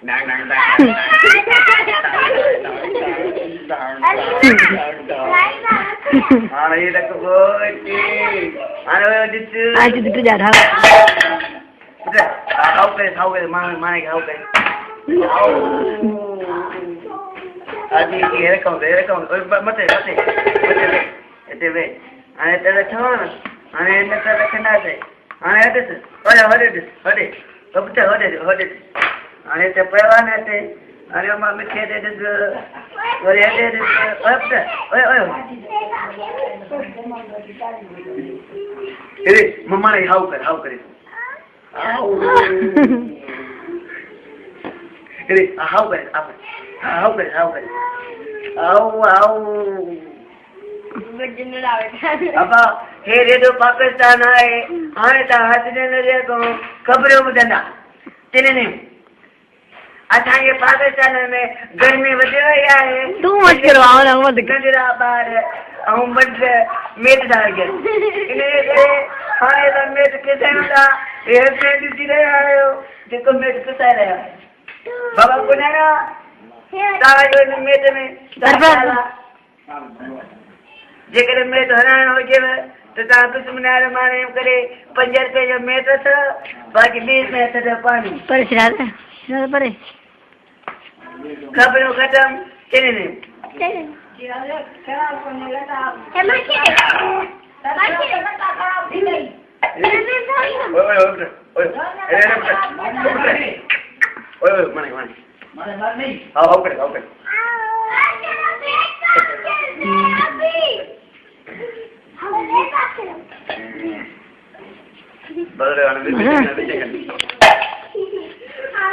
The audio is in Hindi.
Đang đang đang. Ini tak keboi. Mana di tu? Aje itu dah dah. Tahu ke mana tahu ke? Adi rekam. Mate. Itu be. Ane tera chana. Ane tera kena se. Ane ada se. Hode. Hode. Ane te pelan ate. Ane mama kede de. Ore ade de. Oi. Ini mama ni how kare. Ini how kare. Apa? Hey, radio Pakistan आए, आए तो हंसने लगे को खबरों में देना, तेरे ने अच्छा ये पाकिस्तान में गर्मी बढ़ गया है। तू मत करवाओ ना मत। गंजरा बार हम बंद मेट डाल गए। इन्हें आए तो मेट किसे मिला? ये मेट जिले आए हो, जिसको मेट किसे रहा? बाबा को ना ताज़ मेट में डाला। जेकर मेट हरान हो जाए तो ताकि दुश्मनारे मारे करे 5 रुपए जो मेट था बाकी 20 में था पानी पर सिरा परे खबरों खत्म चले नहीं माने आओ करे बदले वाले